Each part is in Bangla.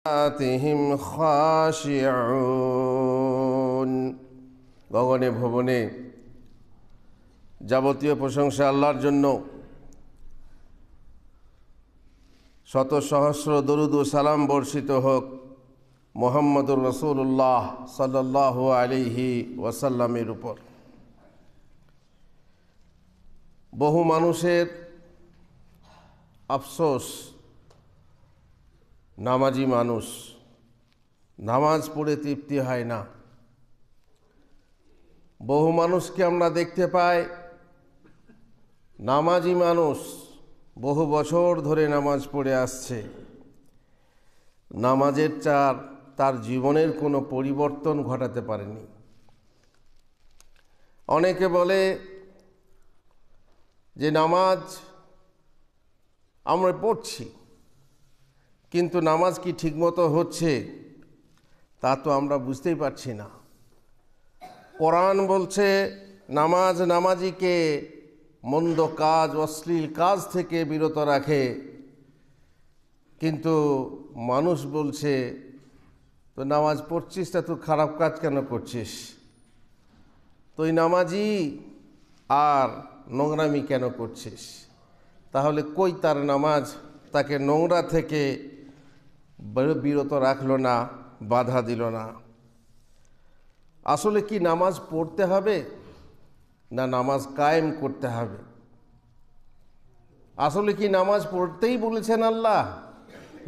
সালাতিহিম খাশিউন। গগনে ভবনে যাবতীয় প্রশংসা আল্লাহর জন্য। শত সহস্র দরুদ ও সালাম বর্ষিত হোক মুহাম্মদুর রাসূলুল্লাহ সাল্লাল্লাহু আলাইহি ওয়াসাল্লামের উপর। বহু মানুষের আফসোস, নামাজি মানুষ, নামাজ পড়ে তৃপ্তি হয় না। বহু মানুষকে আমরা দেখতে পাই, নামাজি মানুষ বহু বছর ধরে নামাজ পড়ে আসছে, নামাজের তার জীবনের কোনো পরিবর্তন ঘটাতে পারেনি। অনেকে বলে যে নামাজ আমরা পড়ছি, কিন্তু নামাজ কি ঠিকমতো হচ্ছে তা তো আমরা বুঝতেই পারছি না। কোরআন বলছে নামাজিকে মন্দ কাজ, অশ্লীল কাজ থেকে বিরত রাখে, কিন্তু মানুষ বলছে তো নামাজ পড়ছিস তা তুই খারাপ কাজ কেন করছিস, তুই নামাজি আর নোংরামি কেন করছিস? তাহলে কই তার নামাজ তাকে নোংরা থেকে বিরত রাখলো না, বাধা দিল না? আসলে কি নামাজ পড়তে হবে না নামাজ কায়েম করতে হবে? আসলে কি নামাজ পড়তেই বলেছেন আল্লাহ,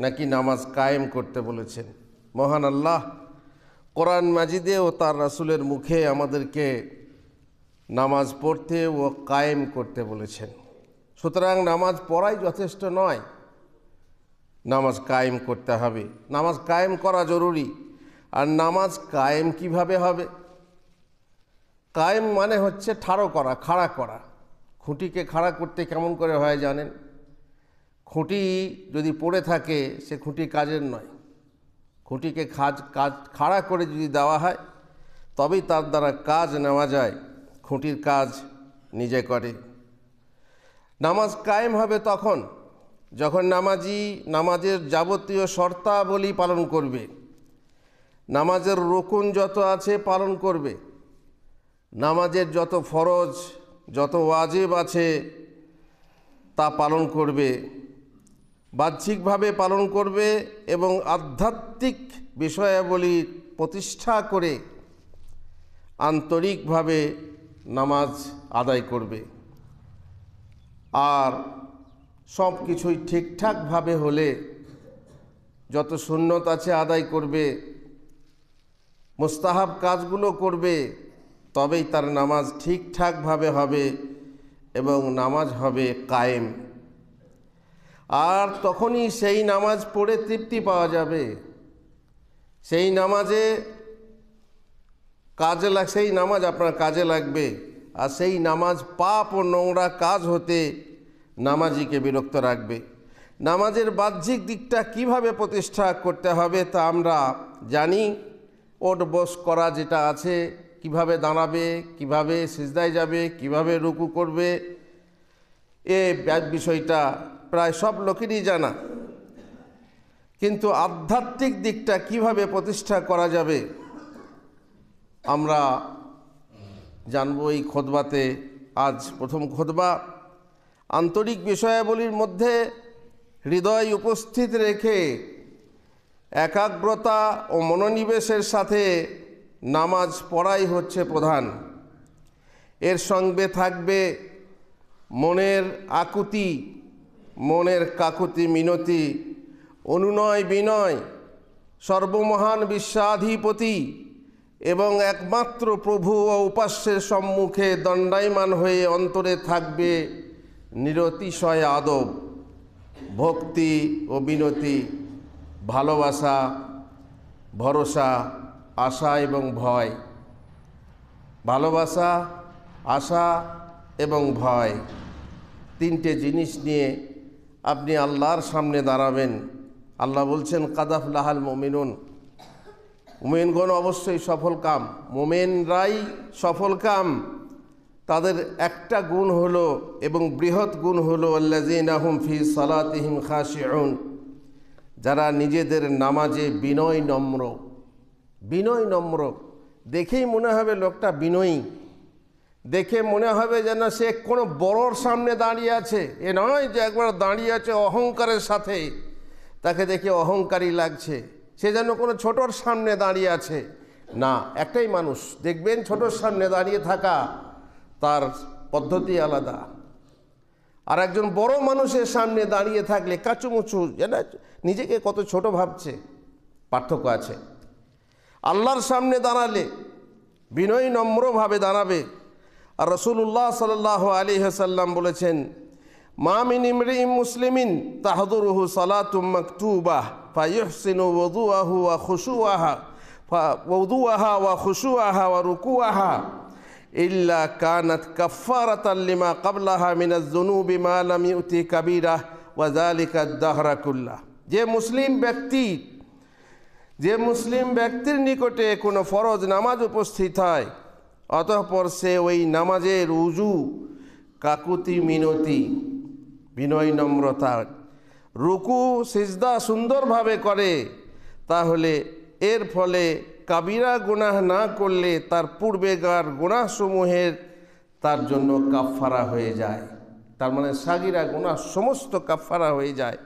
নাকি নামাজ কায়েম করতে বলেছেন? মহান আল্লাহ কোরআন মাজিদে ও তার রাসূলের মুখে আমাদেরকে নামাজ পড়তে ও কায়েম করতে বলেছেন। সুতরাং নামাজ পড়াই যথেষ্ট নয়, নামাজ কায়েম করতে হবে। নামাজ কায়েম করা জরুরি। আর নামাজ কায়েম কিভাবে হবে? কায়েম মানে হচ্ছে ঠাড়ো করা, খাড়া করা। খুঁটিকে খাড়া করতে কেমন করে হয় জানেন? খুঁটি যদি পড়ে থাকে সে খুঁটি কাজের নয়। খুঁটিকে খাড়া করে যদি দেওয়া হয় তবেই তার দ্বারা কাজ নেওয়া যায়। খুঁটির কাজ নিজে করে। নামাজ কায়েম হবে তখন যখন নামাজি নামাজের যাবতীয় শর্তাবলী পালন করবে, নামাজের রুকুন যত আছে পালন করবে, নামাজের যত ফরজ, যত ওয়াজিব আছে তা পালন করবে, বাহ্যিকভাবে পালন করবে এবং আধ্যাত্মিক বিষয়াবলী প্রতিষ্ঠা করে আন্তরিকভাবে নামাজ আদায় করবে। আর সব কিছুই ঠিকঠাকভাবে হলে যত সুন্নত আছে আদায় করবে, মুস্তাহাব কাজগুলো করবে, তবেই তার নামাজ ঠিকঠাকভাবে হবে এবং নামাজ হবে কায়েম। আর তখনই সেই নামাজ পড়ে তৃপ্তি পাওয়া যাবে। সেই নামাজ আপনার কাজে লাগবে। আর সেই নামাজ পাপ ও নোংরা কাজ হতে নামাজিকে বিরক্ত রাখবে। নামাজের বাহ্যিক দিকটা কিভাবে প্রতিষ্ঠা করতে হবে তা আমরা জানি। ওঠ বস করা যেটা আছে, কিভাবে দাঁড়াবে, কিভাবে সিজদায় যাবে, কিভাবে রুকু করবে, এ বিষয়টা প্রায় সব লোকেরই জানা। কিন্তু আধ্যাত্মিক দিকটা কিভাবে প্রতিষ্ঠা করা যাবে আমরা জানব এই খুতবাতে। আজ প্রথম খুতবা। আন্তরিক বিষয়াবলীর মধ্যে হৃদয় উপস্থিত রেখে একাগ্রতা ও মনোনিবেশের সাথে নামাজ পড়াই হচ্ছে প্রধান। এর সঙ্গে থাকবে মনের আকুতি, মনের কাকুতি মিনতি, অনুনয় বিনয়, সর্বমহান বিশ্বাধিপতি এবং একমাত্র প্রভু ও উপাস্যের সম্মুখে দণ্ডায়মান হয়ে অন্তরে থাকবে নিরতিশয় আদব, ভক্তি ও বিনতি, ভালোবাসা, ভরসা, আশা এবং ভয়। ভালোবাসা, আশা এবং ভয়, তিনটে জিনিস নিয়ে আপনি আল্লাহর সামনে দাঁড়াবেন। আল্লাহ বলছেন কাদ আফলাহাল মুমিনুন, মুমিনগণ অবশ্যই সফল কাম, মুমিনরাই সফল কাম। তাদের একটা গুণ হলো এবং বৃহৎ গুণ হলো আল্লাযীনা হুম ফি সালাতিহিম খাশিউন, যারা নিজেদের নামাজে বিনয় নম্র, দেখেই মনে হবে লোকটা বিনয়ী, দেখে মনে হবে যেন সে কোনো বড়োর সামনে দাঁড়িয়ে আছে। এ নয় যে একবার দাঁড়িয়ে আছে অহংকারের সাথে, তাকে দেখে অহংকারী লাগছে, সে যেন কোনো ছোটোর সামনে দাঁড়িয়ে আছে। না, একটাই মানুষ দেখবেন ছোটোর সামনে দাঁড়িয়ে থাকা, তার পদ্ধতি আলাদা। আর একজন বড় মানুষের সামনে দাঁড়িয়ে থাকলে কাচুমুচু যেন নিজেকে কত ছোট ভাবছে, পার্থক্য আছে। আল্লাহর সামনে দাঁড়ালে বিনয়ী নম্রভাবে দাঁড়াবে। আর রাসূলুল্লাহ সাল্লাল্লাহু আলাইহি ওয়াসাল্লাম বলেছেন, মা মিন ইমরিইন মুসলিমিন তাহদুরুহু সালাতুম মাকতুবাহ ফায়ুহসিনু ওযুআহু ওয়া খুশুআহা ওয়া রুকুআহা ইল্লা কানাত কাফফারাতান লিমা ক্বাবলাহা মিনাজ যুনুবি মা লাম ইউতি কাবীরা ওয়া যালিকা আদ-দাহরা কুল্লাহ। যে মুসলিম ব্যক্তির নিকটে কোনো ফরজ নামাজ উপস্থিত হয়, অতঃপর সে ওই নামাজের উজু, কাকুতি মিনতি, বিনয় নম্রতা, রুকু সিজদা সুন্দরভাবে করে, তাহলে এর ফলে কাবিরা গুনাহ না করলে তার পূর্বেকার গুনাহসমূহের তার জন্য কাফফারা হয়ে যায়। তার মানে সাগিরা গুনাহ সমস্ত কাফফারা হয়ে যায়।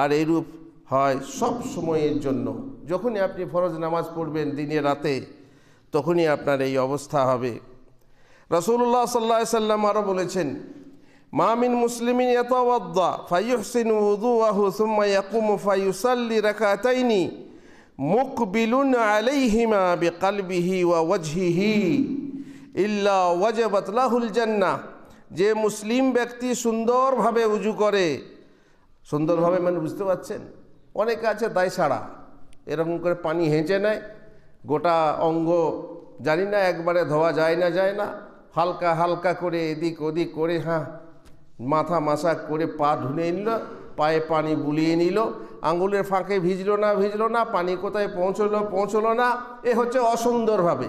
আর এরূপ হয় সব সময়ের জন্য। যখনই আপনি ফরজ নামাজ পড়বেন দিনে রাতে, তখনই আপনার এই অবস্থা হবে। রাসূলুল্লাহ সাল্লাল্লাহু আলাইহি সাল্লাম আরও বলেছেন, মা মিন মুসলিমিন ইয়াতাওয়াদ্দা ফায়ুহসিনু ওযুআহু সুম্মা ইয়াকুমু ফায়ুসাল্লি রাকাতাইনি মুকবিলুন আলাইহিমা বিকলবিহি ওয়া ওয়াজহিহি ইল্লা ওয়াজাবাত লাহুল জান্নাহ। যে মুসলিম ব্যক্তি সুন্দরভাবে উজু করে, সুন্দরভাবে মানে বুঝতে পারছেন, অনেকে আছে দায় ছাড়া এরকম করে পানি হেঁচে নেয়, গোটা অঙ্গ জানি না একবারে ধোয়া যায় না, হালকা হালকা করে এদিক ওদিক করে, মাথা মাসাজ করে পা ধুয়ে নিল, পায়ে পানি বুলিয়ে নিল, আঙ্গুলের ফাঁকে ভিজলো না, পানি কোথায় পৌঁছলো না, এ হচ্ছে অসুন্দরভাবে।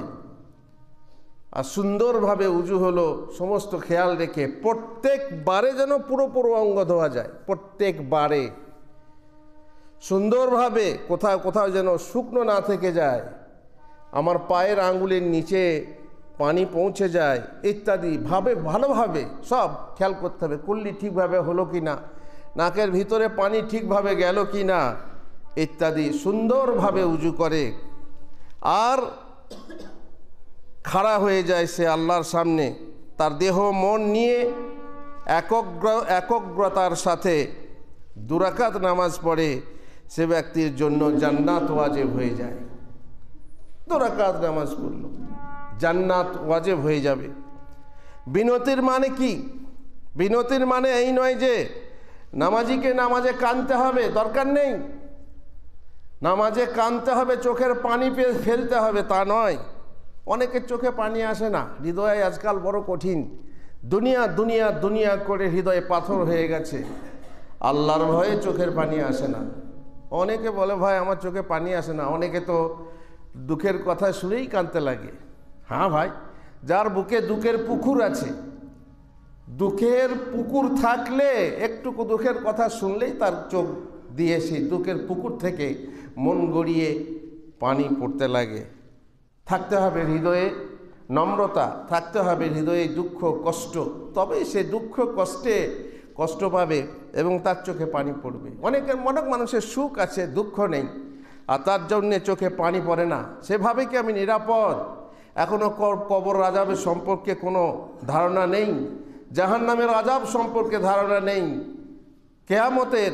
আর সুন্দরভাবে উজু হলো সমস্ত খেয়াল রেখে প্রত্যেকবারে যেন পুরো অঙ্গ ধোয়া যায়, প্রত্যেকবারে সুন্দরভাবে, কোথাও যেন শুকনো না থেকে যায়, আমার পায়ের আঙ্গুলের নিচে পানি পৌঁছে যায় ইত্যাদি ভালোভাবে সব খেয়াল করতে হবে। কুল্লি ঠিকভাবে হলো কি না, নাকের ভিতরে পানি ঠিকভাবে গেল কি না ইত্যাদি সুন্দরভাবে উজু করে। আর খাড়া হয়ে যায় সে আল্লাহর সামনে, তার দেহ মন নিয়ে একগ্রতার সাথে 2 রাকাত নামাজ পড়ে, সে ব্যক্তির জন্য জান্নাত ওয়াজিব হয়ে যায়। 2 রাকাত নামাজ পড়ল, জান্নাত ওয়াজিব হয়ে যাবে। বিনতির মানে কি? বিনতির মানে এই নয় যে নামাজিকে নামাজে কাঁদতে হবে, দরকার নেই। নামাজে কাঁদতে হবে, চোখের পানি ফেলতে হবে, তা নয়। অনেকের চোখে পানি আসে না, হৃদয় আজকাল বড় কঠিন, দুনিয়া করে হৃদয়ে পাথর হয়ে গেছে, আল্লাহর ভয়ে চোখের পানি আসে না। অনেকে বলে ভাই আমার চোখে পানি আসে না, অনেকে তো দুঃখের কথা শুনেই কাঁদতে লাগে। হ্যাঁ ভাই, যার বুকে দুঃখের পুকুর আছে, দুঃখের পুকুর থাকলে একটুকু দুঃখের কথা শুনলেই তার চোখ দিয়ে সেই দুঃখের পুকুর থেকে মন গড়িয়ে পানি পড়তে লাগে। থাকতে হবে হৃদয়ে নম্রতা, থাকতে হবে হৃদয়ে দুঃখ কষ্ট, তবেই সে দুঃখ কষ্ট পাবে এবং তার চোখে পানি পড়বে। অনেক মানুষের সুখ আছে, দুঃখ নেই, আর তার জন্যে চোখে পানি পড়ে না। সেভাবে কি আমি নিরাপদ? এখনও কবর আযাবের সম্পর্কে কোনো ধারণা নেই, জাহান্নামের আযাব সম্পর্কে ধারণা নেই, কিয়ামতের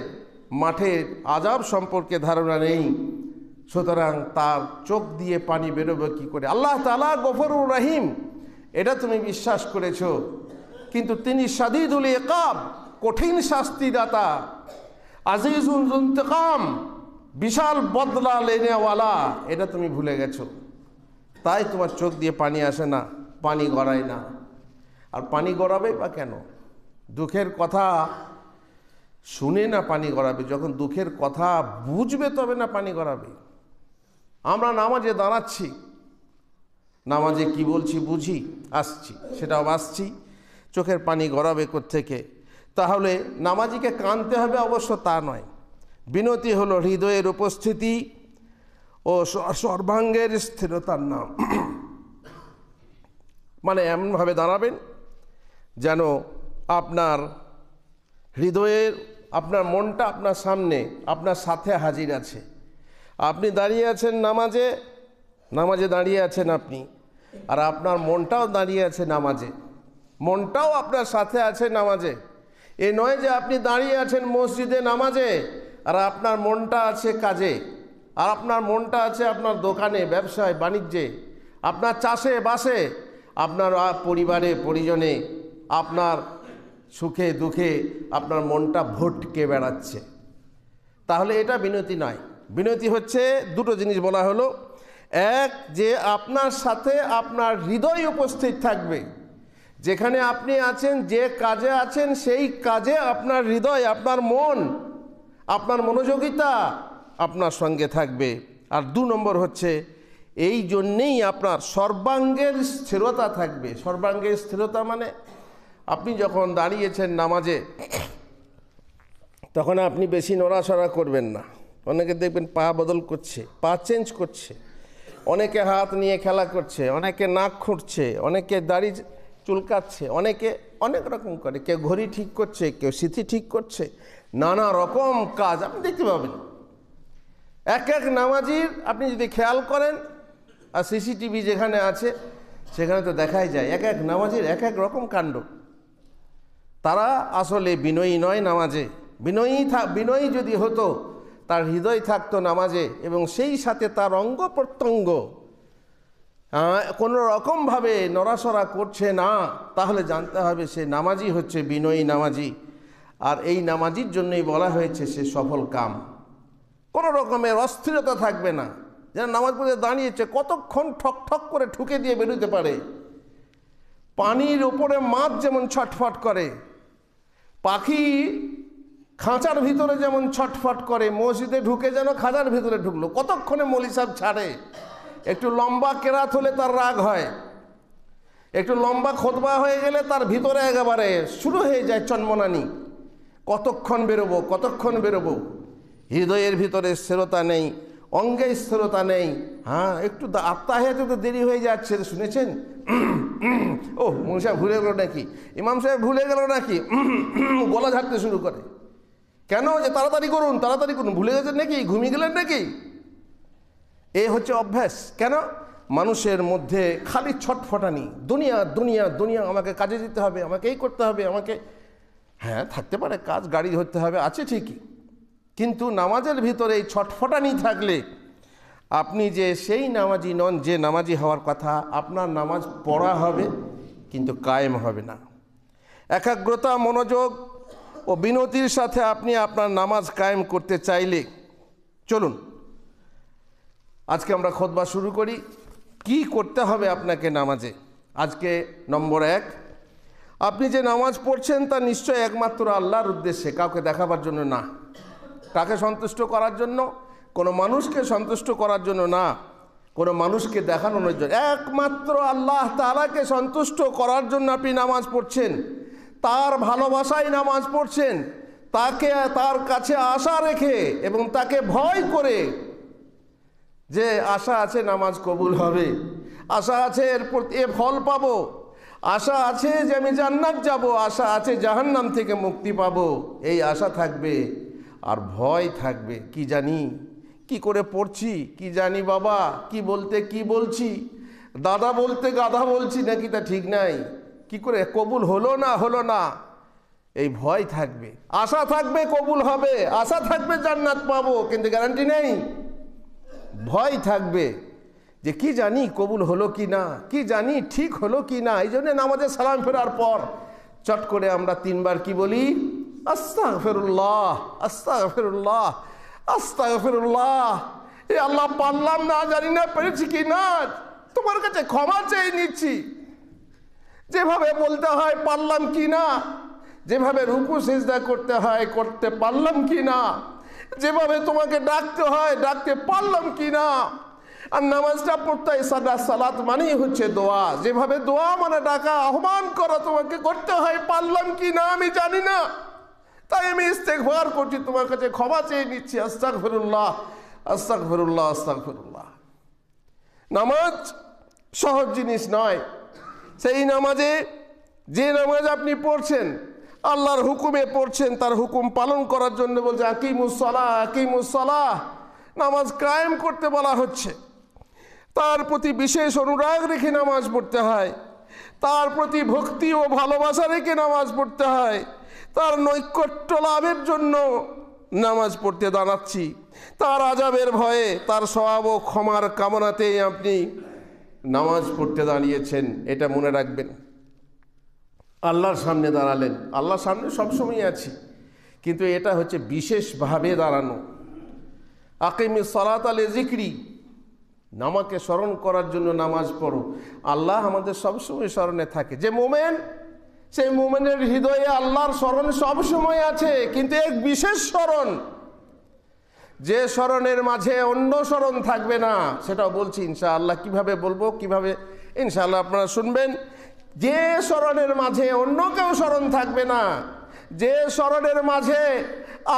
মাঠের আযাব সম্পর্কে ধারণা নেই। সুতরাং তার চোখ দিয়ে পানি বেরোবে কি করে? আল্লাহ তাআলা গফুরুর রহিম, এটা তুমি বিশ্বাস করেছো, কিন্তু তিনি শাদীদুল ইকাব, কঠিন শাস্তিদাতা, আজিজুল ইন্তিকাম, বিশাল বদলা লেনেওয়ালা, এটা তুমি ভুলে গেছো। তাই তোমার চোখ দিয়ে পানি আসে না, পানি গড়ায় না। আর পানি গড়াবে বা কেন? দুঃখের কথা শুনে না পানি গড়াবে, যখন দুঃখের কথা বুঝবে তবে না পানি গড়াবে। আমরা নামাজে দাঁড়াচ্ছি, নামাজে কি বলছি বুঝি, আসছি, চোখের পানি গড়াবে কোত্থেকে? তাহলে নামাজিকে কাঁদতে হবে অবশ্য তা নয়, বিনতি হলো হৃদয়ের উপস্থিতি ও সর্বাঙ্গের স্থিরতার নাম। মানে এমনভাবে দাঁড়াবেন যেন আপনার হৃদয়ের, আপনার মনটা আপনার সামনে, আপনার সাথে হাজির আছে। আপনি দাঁড়িয়ে আছেন নামাজে দাঁড়িয়ে আছেন আপনি, আর আপনার মনটাও দাঁড়িয়ে আছে নামাজে, মনটাও আপনার সাথে আছে নামাজে। এ নয় যে আপনি দাঁড়িয়ে আছেন মসজিদে নামাজে আর আপনার মনটা আছে কাজে, আর আপনার মনটা আছে আপনার দোকানে, ব্যবসায়, বাণিজ্যে, আপনার চাষে বাসে, আপনার পরিবারে পরিজনে, আপনার সুখে দুঃখে আপনার মনটা ভটকে বেড়াচ্ছে। তাহলে এটা বিনতি নয়। বিনতি হচ্ছে দুটো জিনিস বলা হলো। এক, যে আপনার সাথে আপনার হৃদয় উপস্থিত থাকবে, যেখানে আপনি আছেন, যে কাজে আছেন সেই কাজে আপনার হৃদয়, আপনার মন, আপনার মনোযোগিতা আপনার সঙ্গে থাকবে। আর 2 নম্বর হচ্ছে, এই জন্যেই আপনার সর্বাঙ্গের স্থিরতা থাকবে। সর্বাঙ্গের স্থিরতা মানে আপনি যখন দাঁড়িয়েছেন নামাজে, তখন আপনি বেশি নড়াচড়া করবেন না। অনেকে দেখবেন পা বদল করছে, পা চেঞ্জ করছে, অনেকে হাত নিয়ে খেলা করছে, অনেকে নাক খুঁটছে, অনেকে দাড়ি চুলকাচ্ছে, অনেকে অনেক রকম করে, কেউ ঘড়ি ঠিক করছে, কেউ সিথি ঠিক করছে, নানা রকম কাজ আপনি দেখতে পাবেন। এক এক নামাজির আপনি যদি খেয়াল করেন, আর সিসিটিভি যেখানে আছে সেখানে তো দেখাই যায় এক এক নামাজির এক এক রকম কাণ্ড। তারা আসলে বিনয়ী নয় নামাজে। বিনয়ী যদি হতো, তার হৃদয় থাকতো নামাজে, এবং সেই সাথে তার অঙ্গ প্রত্যঙ্গ কোনো রকমভাবে নড়াচড়া করছে না, তাহলে জানতে হবে সে নামাজি হচ্ছে বিনয়ী নামাজি। আর এই নামাজির জন্যই বলা হয়েছে সে সফল কাম। কোনো রকমের অস্থিরতা থাকবে না। যেন নামাজ পড়ে দাঁড়িয়েছে, কতক্ষণ ঠক ঠক করে ঠুকে দিয়ে বেরোতে পারে। পানির ওপরে মাছ যেমন ছটফট করে, পাখি খাঁচার ভিতরে যেমন ছটফট করে, মসজিদে ঢুকে যেন খাঁচার ভিতরে ঢুকলো। কতক্ষণে মৌলী সাহেব ছাড়ে। একটু লম্বা কেরাত হলে তার রাগ হয়, একটু লম্বা খোতবা হয়ে গেলে তার ভিতরে একেবারে শুরু হয়ে যায় চন্মনানি। কতক্ষণ বেরোবো, কতক্ষণ বেরোবো। হৃদয়ের ভিতরে স্থিরতা নেই, অঙ্গে স্থিরতা নেই। হ্যাঁ, একটু আত্মাহিয়াতে তো দেরি হয়ে যাচ্ছে, শুনেছেন? ও মুন সাহেব ভুলে গেল নাকি, ইমাম সাহেব ভুলে গেল নাকি, গলা ঝাড়তে শুরু করে। কেন? যে তাড়াতাড়ি করুন, তাড়াতাড়ি করুন। ভুলে গেছেন নাকি? ঘুমিয়ে গেলেন নাকি? এই হচ্ছে অভ্যাস। কেন? মানুষের মধ্যে খালি ছটফটানি, দুনিয়া দুনিয়া দুনিয়া, আমাকে কাজে যেতে হবে, আমাকে এই করতে হবে, আমাকে, হ্যাঁ থাকতে পারে কাজ, গাড়ি ধরতে হবে, আছে ঠিকই, কিন্তু নামাজের ভিতরে এই ছটফটানি থাকলে আপনি যে সেই নামাজি নন যে নামাজি হওয়ার কথা। আপনার নামাজ পড়া হবে কিন্তু কায়েম হবে না। একাগ্রতা, মনোযোগ ও বিনতির সাথে আপনি আপনার নামাজ কায়েম করতে চাইলে চলুন আজকে আমরা খুতবা শুরু করি। কি করতে হবে আপনাকে নামাজে? আজকে নম্বর 1, আপনি যে নামাজ পড়ছেন তা নিশ্চয় একমাত্র আল্লাহর উদ্দেশ্যে, কাউকে দেখাবার জন্য না, কাকে সন্তুষ্ট করার জন্য, কোনো মানুষকে সন্তুষ্ট করার জন্য না, কোনো মানুষকে দেখানোর জন্য, একমাত্র আল্লাহ তাআলাকে সন্তুষ্ট করার জন্য আপনি নামাজ পড়ছেন। তার ভালোবাসায় নামাজ পড়ছেন, তার কাছে আশা রেখে এবং তাকে ভয় করে, যে আশা আছে নামাজ কবুল হবে, আশা আছে এরপর এ ফল পাবো, আশা আছে যে আমি জান্নাত যাব, আশা আছে জাহান্নাম থেকে মুক্তি পাবো, এই আশা থাকবে। আর ভয় থাকবে, কি জানি কি করে পড়ছি, কি জানি বাবা কি বলতে কি বলছি, দাদা বলতে গাধা বলছি নাকি তা ঠিক নাই, কি করে কবুল হলো না, এই ভয় থাকবে। আশা থাকবে কবুল হবে, আশা থাকবে জান্নাত পাবো, কিন্তু গ্যারান্টি নেই। ভয় থাকবে যে কি জানি কবুল হলো কি না, কি জানি ঠিক হলো কি না। এই জন্য নামাজে সালাম ফেরার পর চট করে আমরা 3 বার কি বলি? আস্তাগফিরুল্লাহ, আস্তাগফিরুল্লাহ, আস্তাগফিরুল্লাহ। এ আল্লাহ, পারলাম না, জানি না পেরেছি কি না, তোমার কাছে ক্ষমা চেয়ে নিচ্ছি। যেভাবে বলতে হয় পারলাম কি না, যেভাবে রুকু সিজদা করতে হয় করতে পারলাম কি না, যেভাবে তোমাকে ডাকতে হয় ডাকতে পারলাম কি না। আর নামাজটা পড়তে সালাত মানেই হচ্ছে দোয়া, যেভাবে দোয়া মানে ডাকা, আহ্বান করা তোমাকে করতে হয়, পারলাম কি না আমি জানি না, তাই আমি ইস্তেগফার করছি, তোমার কাছে ক্ষমা চেয়ে নিচ্ছি। আস্তাগফিরুল্লাহ, আস্তাগফিরুল্লাহ, আস্তাগফিরুল্লাহ। নামাজ সহজ জিনিস নয়। সেই নামাজে, যে নামাজ আপনি পড়ছেন, আল্লাহর হুকুমে পড়ছেন, তার হুকুম পালন করার জন্য বলছে আকিমুস সালাহ, আকিমুস সালাহ, নামাজ কায়েম করতে বলা হচ্ছে। তার প্রতি বিশেষ অনুরাগ রেখে নামাজ পড়তে হয়, তার প্রতি ভক্তি ও ভালোবাসা রেখে নামাজ পড়তে হয়, তার নৈকট্য লাভের জন্য নামাজ পড়তে দাঁড়াচ্ছি, তার আযাবের ভয়ে, তার সওয়াব ও ক্ষমার কামনাতেই আপনি নামাজ পড়তে দাঁড়িয়েছেন। এটা মনে রাখবেন। আল্লাহর সামনে দাঁড়ালেন, আল্লাহর সামনে সবসময় আছি, কিন্তু এটা হচ্ছে বিশেষভাবে দাঁড়ানো। আকিমিস সালাতা লিযিকরি, নামাকে স্মরণ করার জন্য নামাজ পড়ো। আল্লাহ আমাদের সবসময় স্মরণে থাকে। যে মোমেন, সেই মোমেনের হৃদয়ে আল্লাহর স্মরণ সবসময় আছে, কিন্তু এক বিশেষ স্মরণ, যে স্মরণের মাঝে অন্য স্মরণ থাকবে না। সেটাও বলছি ইনশাআল্লাহ। কিভাবে বলবো, কিভাবে, ইনশাআল্লাহ আপনারা শুনবেন। যে স্মরণের মাঝে অন্য কেউ স্মরণ থাকবে না, যে স্মরণের মাঝে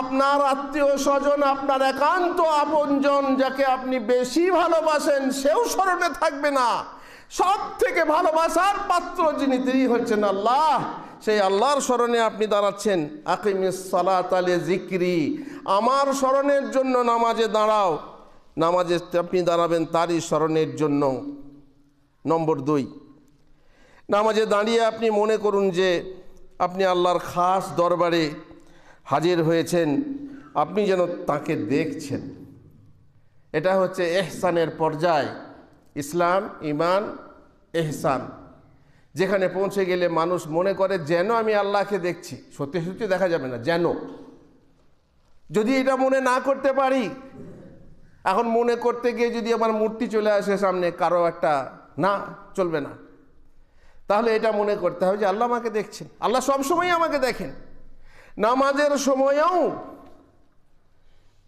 আপনার আত্মীয় স্বজন, আপনার একান্ত আপনজন, যাকে আপনি বেশি ভালোবাসেন, সেও স্মরণে থাকবে না। সব থেকে ভালোবাসার পাত্র যিনি, তিনি হচ্ছেন আল্লাহ। সেই আল্লাহর স্মরণে আপনি দাঁড়াচ্ছেন। আকিমিস সালাতা লিযিকরি, আমার স্মরণের জন্য নামাজে দাঁড়াও। নামাজে আপনি দাঁড়াবেন তারই স্মরণের জন্য। নম্বর 2, নামাজে দাঁড়িয়ে আপনি মনে করুন যে আপনি আল্লাহর খাস দরবারে হাজির হয়েছেন, আপনি যেন তাকে দেখছেন। এটা হচ্ছে ইহসানের পর্যায়। ইসলাম, ঈমান, ইহসান, যেখানে পৌঁছে গেলে মানুষ মনে করে যেন আমি আল্লাহকে দেখছি। সত্যি সত্যি দেখা যাবে না, যেন। যদি এটা মনে না করতে পারি, এখন মনে করতে গিয়ে যদি আমার মূর্তি চলে আসে সামনে, কারো একটা, না, চলবে না। তাহলে এটা মনে করতে হবে যে আল্লাহ আমাকে দেখছেন, আল্লাহ সবসময় আমাকে দেখেন। নামাজের সময়েও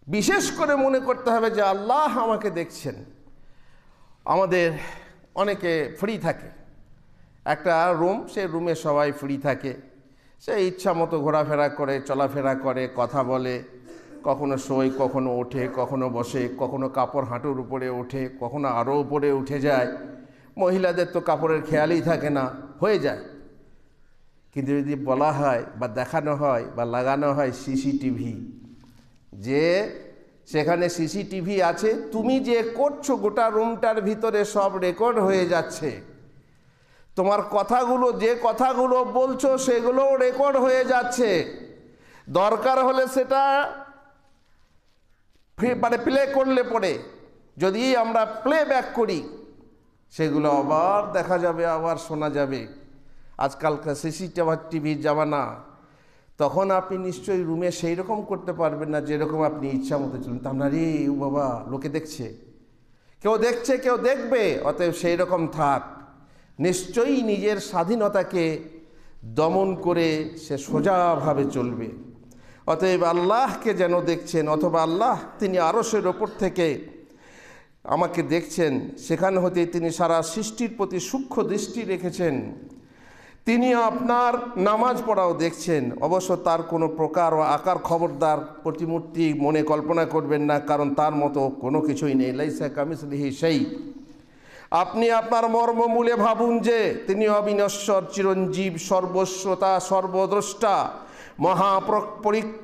বিশেষ করে মনে করতে হবে যে আল্লাহ আমাকে দেখছেন। আমাদের অনেকে ফ্রি থাকে, একটা রুম, সেই রুমে সবাই ফ্রি থাকে, সে ইচ্ছা মতো ঘোরাফেরা করে, চলাফেরা করে, কথা বলে, কখনো শোয়, কখনো ওঠে, কখনো বসে, কখনো কাপড় হাঁটুর উপরে ওঠে, কখনো আরও উপরে উঠে যায়। মহিলাদের তো কাপড়ের খেয়ালই থাকে না, হয়ে যায়। কিন্তু যদি বলা হয় বা দেখানো হয় বা লাগানো হয় সিসিটিভি, যে সেখানে সিসিটিভি আছে, তুমি যে করছো গোটা রুমটার ভিতরে সব রেকর্ড হয়ে যাচ্ছে, তোমার কথাগুলো, যে কথাগুলো বলছো সেগুলোও রেকর্ড হয়ে যাচ্ছে। দরকার হলে সেটা মানে প্লে করলে পরে, যদি আমরা প্লেব্যাক করি, সেগুলো আবার দেখা যাবে, আবার শোনা যাবে। আজকালকার সিসিটিভির জামানা। তখন আপনি নিশ্চয়ই রুমে সেই রকম করতে পারবেন না যেরকম আপনি ইচ্ছা মতো চলুন। তা না রে, ও বাবা, লোকে দেখছে, কেউ দেখছে, কেউ দেখবে, অতএব সেই রকম থাক। নিশ্চয়ই নিজের স্বাধীনতাকে দমন করে সে সোজাভাবে চলবে। অতএব আল্লাহকে যেন দেখছেন, অথবা আল্লাহ তিনি আরশের ওপর থেকে আমাকে দেখছেন, সেখান হতে তিনি সারা সৃষ্টির প্রতি সূক্ষ্ম দৃষ্টি রেখেছেন। তিনি আপনার নামাজ পড়াও দেখছেন। অবশ্য তার কোনো প্রকার ও আকার খবরদার প্রতিমূর্তি মনে কল্পনা করবেন না, কারণ তার মতো কোনো কিছুই নেই। লাইসা কামিসলিহি শাই। আপনি আপনার মর্মমূলে ভাবুন যে তিনি অবিনশ্বর, চিরঞ্জীব, সর্বশ্রোতা, সর্বদ্রষ্টা,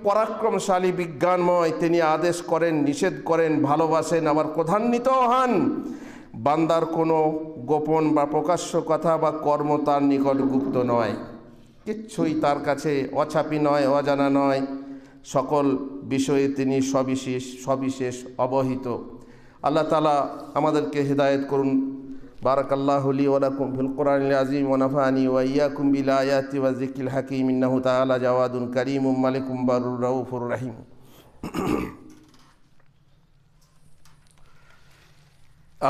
পরাক্রমশালী, বিজ্ঞানময়। তিনি আদেশ করেন, নিষেধ করেন, ভালোবাসেন, আবার ক্রোধান্বিত হন। বান্দার কোনো গোপন বা প্রকাশ্য কথা বা কর্ম তার নিকট গুপ্ত নয়, কিচ্ছুই তার কাছে অছাপি নয়, অজানা নয়। সকল বিষয়ে তিনি সবিশেষ অবহিত। আল্লাহ তাআলা আমাদেরকে হিদায়াত করুন। বারাকাল্লাহু লি ওয়া লাকুম ফিল কোরআনিল আযীম ওয়া নাফানি ওয়া ইয়্যাকুম বিল আয়াতি ওয়া যিকরিল হাকীম। ইন্নাহু তাআলা জাওয়াদুন কারীমুম মালিকুম বারুর রাউফুর রহিম।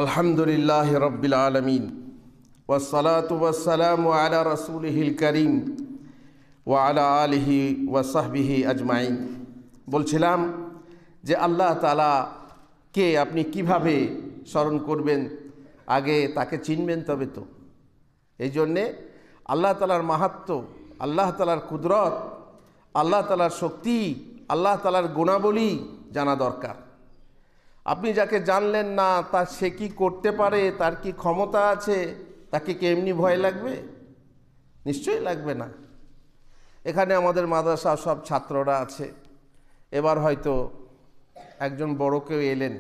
আলহামদুলিল্লাহি রাব্বিল আলামিন ওয়াস সালাতু ওয়াস সালামু আলা রাসূলিহিল কারীম ওয়া আলা আলিহি ওয়া সাহবিহি আজমাইন। বলছিলাম যে আল্লাহ তাআলা কে আপনি কিভাবে স্মরণ করবেন, আগে তাকে চিনবেন তবে তো। এই জন্যে আল্লাহ তাআলার মাহাত্ম্য, আল্লাহ তাআলার কুদরত, আল্লাহ তাআলার শক্তি, আল্লাহ তাআলার গুণাবলী জানা দরকার। আপনি যাকে জানলেন না তার সে কি করতে পারে, তার কি ক্ষমতা আছে, তাকে কি এমনি ভয় লাগবে? নিশ্চয়ই লাগবে না। এখানে আমাদের মাদ্রাসা সব ছাত্ররা আছে। এবার হয়তো একজন বড় কেউ এলেন,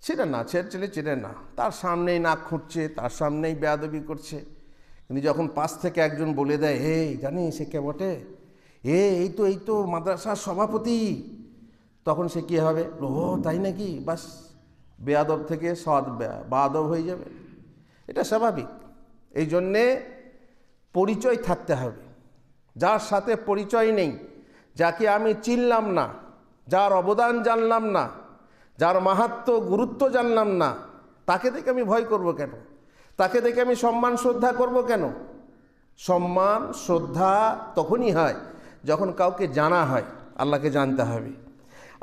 চেনে না, ছেলে চেনে না, তার সামনেই নাক খুঁটছে, তার সামনেই বেয়াদবি করছে। কিন্তু যখন পাশ থেকে একজন বলে দেয়, এই জানিস সে কে বটে, এই তো মাদ্রাসার সভাপতি, তখন সে কী হবে? ও তাই নাকি, বাস বেয়াদব থেকে সৎ বাদব হয়ে যাবে। এটা স্বাভাবিক। এই জন্যে পরিচয় থাকতে হবে। যার সাথে পরিচয় নেই, যাকে আমি চিনলাম না, যার অবদান জানলাম না, যার মাহাত্ম্য গুরুত্ব জানলাম না, তাকে দেখে আমি ভয় করব কেন? তাকে দেখে আমি সম্মান শ্রদ্ধা করব কেন? সম্মান শ্রদ্ধা তখনই হয় যখন কাউকে জানা হয়। আল্লাহকে জানতে হবে।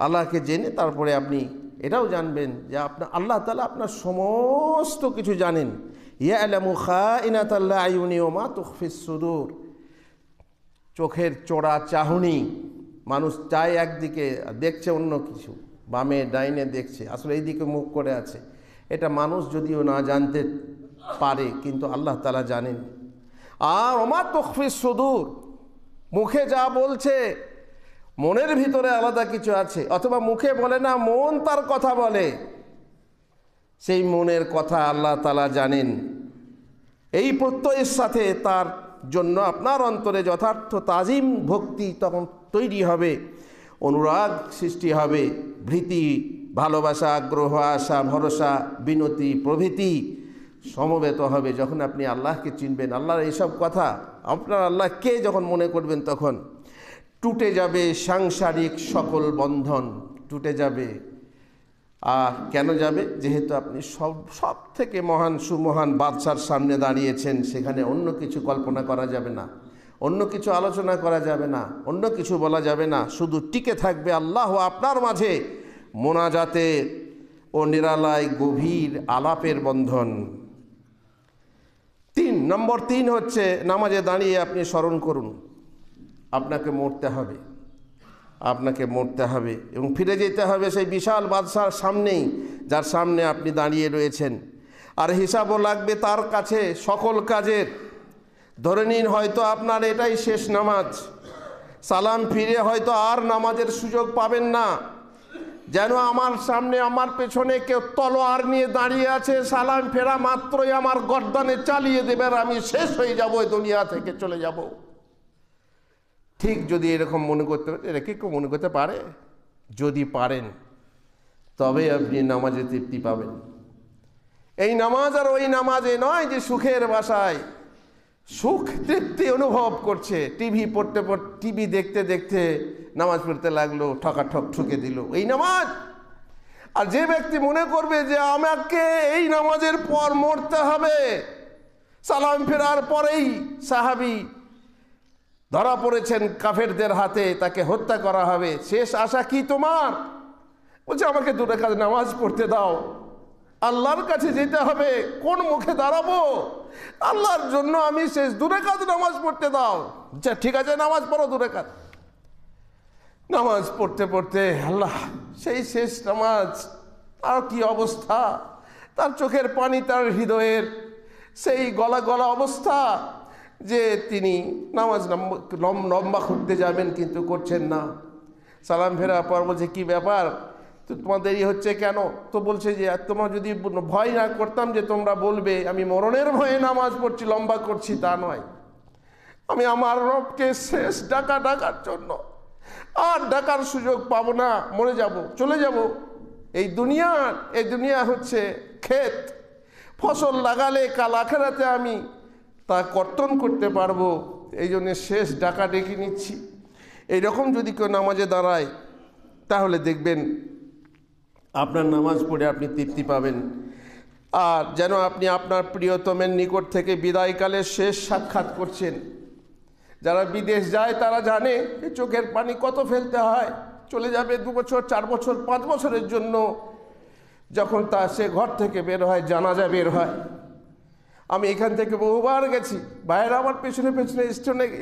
আল্লাহকে জেনে তারপরে আপনি এটাও জানবেন যে আল্লাহ তাআলা আপনার সমস্ত কিছু জানেন। ইয়ালামু খাইনাতাল আয়ুনি ওয়া মা তুখফিস সুদূর। চোখের চোরা চাহনি, মানুষ চায় একদিকে, দেখছে অন্য কিছু, বামে ডাইনে দেখছে, আসলে এই দিকে মুখ করে আছে। এটা মানুষ যদিও না জানতে পারে, কিন্তু আল্লাহ তাআলা জানেন। আর ওয়া মা তুখফিস সুদূর, মুখে যা বলছে মনের ভিতরে আলাদা কিছু আছে, অথবা মুখে বলে না, মন তার কথা বলে, সেই মনের কথা আল্লাহ তাআলা জানেন। এই প্রত্যয়ের সাথে তার জন্য আপনার অন্তরে যথার্থ তাজিম ভক্তি তখন তৈরি হবে, অনুরাগ সৃষ্টি হবে, ভীতি, ভালোবাসা, আগ্রহ, আশা, ভরসা, বিনতি প্রভৃতি সমবেত হবে। যখন আপনি আল্লাহকে চিনবেন, আল্লাহর এইসব কথা আপনার আল্লাহকে যখন মনে করবেন, তখন টুটে যাবে সাংসারিক সকল বন্ধন, টুটে যাবে। আর কেন যাবে? যেহেতু আপনি সব থেকে মহান সুমহান বাদশার সামনে দাঁড়িয়েছেন, সেখানে অন্য কিছু কল্পনা করা যাবে না, অন্য কিছু আলোচনা করা যাবে না, অন্য কিছু বলা যাবে না। শুধু টিকে থাকবে আল্লাহ আপনার মাঝে মোনাজাতে ও নিরালায় গভীর আলাপের বন্ধন। নম্বর 3 হচ্ছে, নামাজে দাঁড়িয়ে আপনি স্মরণ করুন আপনাকে মরতে হবে, আপনাকে মরতে হবে এবং ফিরে যেতে হবে সেই বিশাল বাদশার সামনেই, যার সামনে আপনি দাঁড়িয়ে রয়েছেন। আর হিসাবও লাগবে তার কাছে সকল কাজের। ধরে নিন হয়তো আপনার এটাই শেষ নামাজ, সালাম ফিরে হয়তো আর নামাজের সুযোগ পাবেন না। যেন আমার সামনে, আমার পেছনে কেউ তলোয়ার নিয়ে দাঁড়িয়ে আছে, সালাম ফেরা মাত্রই আমার গর্দানে চালিয়ে দেবে আর আমি শেষ হয়ে যাব, এই দুনিয়া থেকে চলে যাব। ঠিক যদি এরকম মনে করতে পারে, এটা কি কেউ মনে করতে পারে? যদি পারেন তবে আপনি নামাজে তৃপ্তি পাবেন। এই নামাজ আর ওই নামাজে নয় যে সুখের বাসায় সুখ তৃপ্তি অনুভব করছে, টিভি দেখতে দেখতে নামাজ পড়তে লাগলো, ঠকাঠক ঠুকে দিল, এই নামাজ। আর যে ব্যক্তি মনে করবে যে আমাকে এই নামাজের পর মরতে হবে, সালাম ফেরার পরেই সাহাবী ধরা পড়েছেন কাফেরদের হাতে, তাকে হত্যা করা হবে, শেষ আশা কি তোমার? বলছে আমাকে 2 রাকাত নামাজ পড়তে দাও, আল্লাহর কাছে যেতে হবে, কোন মুখে দাঁড়াবো? আল্লাহর জন্য আমি শেষ 2 রাকাত নামাজ পড়তে দাও। আচ্ছা ঠিক আছে, নামাজ পড়ো 2 রাকাত। নামাজ পড়তে পড়তে আল্লাহ, সেই শেষ নামাজ, আর কি অবস্থা, তার চোখের পানি, তার হৃদয়ের সেই গলা গলা অবস্থা, যে তিনি নামাজ লম্বা করতে যাবেন কিন্তু করছেন না। সালাম ফেরার পর বলছে কি ব্যাপার, তো তোমার দেরি হচ্ছে কেন? তো বলছে যে তোমার যদি ভয় না করতাম যে তোমরা বলবে আমি মরণের ভয়ে নামাজ পড়ছি, লম্বা করছি, তা নয়, আমি আমার রবকে শেষ ডাকার জন্য, আর ডাকার সুযোগ পাবো না, মরে যাব, চলে যাব। এই দুনিয়া হচ্ছে ক্ষেত, ফসল লাগালে কাল আখেরাতে আমি তা কর্তন করতে পারবো, এই জন্য শেষ ডাকা ডেকে নিচ্ছি। এইরকম যদি কেউ নামাজে দাঁড়ায়, তাহলে দেখবেন আপনার নামাজ পড়ে আপনি তৃপ্তি পাবেন। আর যেন আপনি আপনার প্রিয়তমের নিকট থেকে বিদায়কালের শেষ সাক্ষাৎ করছেন। যারা বিদেশ যায় তারা জানে চোখের পানি কত ফেলতে হয়, চলে যাবে 2 বছর 4 বছর 5 বছরের জন্য, যখন সে ঘর থেকে বের হয়, জানাজা বের হয়, আমি এখান থেকে বহুবার গেছি, বাইরে আমার পেছনে পেছনে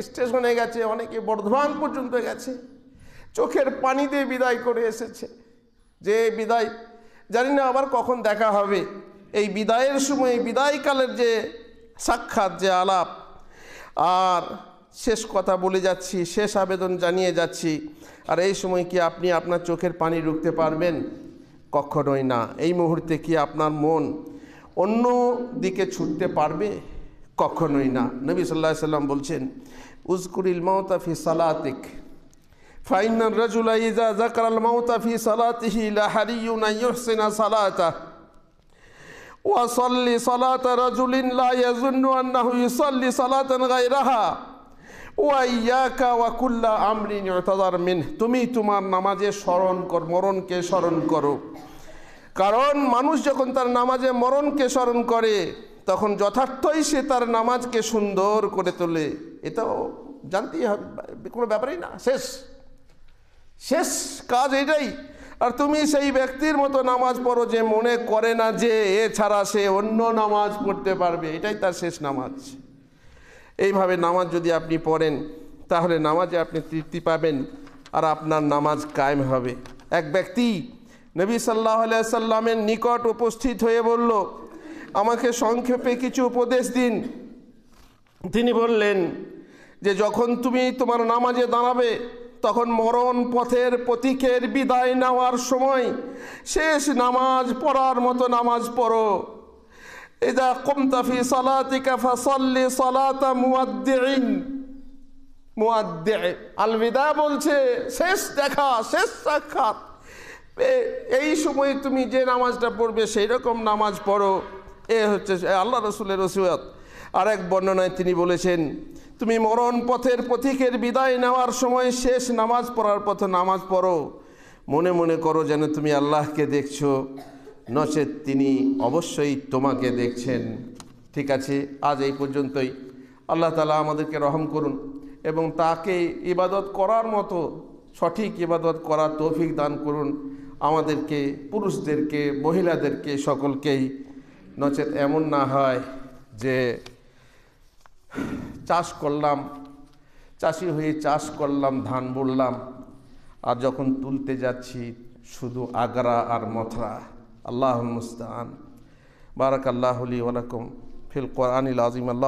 স্টেশনে গেছে, অনেকে বর্ধমান পর্যন্ত গেছে, চোখের পানি দিয়ে বিদায় করে এসেছে। যে বিদায় জানি না আবার কখন দেখা হবে। এই বিদায়ের সময়, বিদায়কালের যে সাক্ষাৎ, যে আলাপ, আর শেষ কথা বলে যাচ্ছি, শেষ আবেদন জানিয়ে যাচ্ছি। আর এই সময় কি আপনি আপনার চোখের পানি রুখতে পারবেন? কখনোই না। এই মুহূর্তে কি আপনার মন অন্য দিকে ছুটতে পারবে? কখনোই না। নবী সাল্লাল্লাহু আলাইহি সাল্লাম বলছেন, উযকুরিল মাউতা ফি সালাতিক ফাইন্নার রাজুলা ইযা যাকারাল মাউতা ফি সালাতিহি লাহারিয়ুন আন ইহসিনা সালাতাহু ওয়া সাল্লি সালাতা রাজুলিন লা ইয়াযুন্নু আন্নাহু ইউসাল্লি সালাতান গায়রাহা ওয়া ইয়াকা ওয়া কুল্লা আমরিন ইউতাযার মিনহু। তুমি তোমার নামাজে মরণকে স্মরণ করো, কারণ মানুষ যখন তার নামাজে মরণকে স্মরণ করে তখন যথার্থই সে তার নামাজকে সুন্দর করে তোলে। এটাও জানতেই হবে, কোনো ব্যাপারই না। শেষ কাজ এটাই। আর তুমি সেই ব্যক্তির মতো নামাজ পড়ো যে মনে করে না যে এছাড়া সে অন্য নামাজ পড়তে পারবে, এটাই তার শেষ নামাজ। এইভাবে নামাজ যদি আপনি পড়েন তাহলে নামাজে আপনি তৃপ্তি পাবেন আর আপনার নামাজ কায়েম হবে। এক ব্যক্তি নবী সাল্লাল্লাহু আলাইহি সাল্লামের নিকট উপস্থিত হয়ে বলল, আমাকে সংক্ষেপে কিছু উপদেশ দিন। তিনি বললেন যে যখন তুমি তোমার নামাজে দাঁড়াবে তখন মরণ পথের প্রতীকের বিদায় নেওয়ার সময় শেষ নামাজ পড়ার মতো নামাজ পড়ো। ইযা কুমতা ফি সালাতিকা ফাসাল্লি সালাতা মুয়াদ্দিইন। আলবিদা বলছে শেষ দেখা, শেষ সাক্ষাৎ। এই সময় তুমি যে নামাজটা পড়বে সেই রকম নামাজ পড়ো। এ হচ্ছে আল্লাহ রসুলের ওসিয়ত। আরেক বর্ণনায় তিনি বলেছেন, তুমি মরণ পথের পথিকের বিদায় নেওয়ার সময় শেষ নামাজ পড়ার পথে নামাজ পড়ো, মনে মনে করো যেন তুমি আল্লাহকে দেখছো, নচেৎ তিনি অবশ্যই তোমাকে দেখছেন। ঠিক আছে, আজ এই পর্যন্তই। আল্লাহ তাআলা আমাদেরকে রহম করুন এবং তাকে ইবাদত করার মতো সঠিক ইবাদত করার তৌফিক দান করুন আমাদেরকে, পুরুষদেরকে, মহিলাদেরকে, সকলকেই। নচেৎ এমন না হয় যে চাষ করলাম, চাষি হয়ে চাষ করলাম, ধান বুনলাম, আর যখন তুলতে যাচ্ছি শুধু আগরা আর মথরা। আল্লাহুল মুস্তাআন। বারাকাল্লাহু লি ওয়া লাকুম ফিল কোরআনিল আযীম। আল্লাহ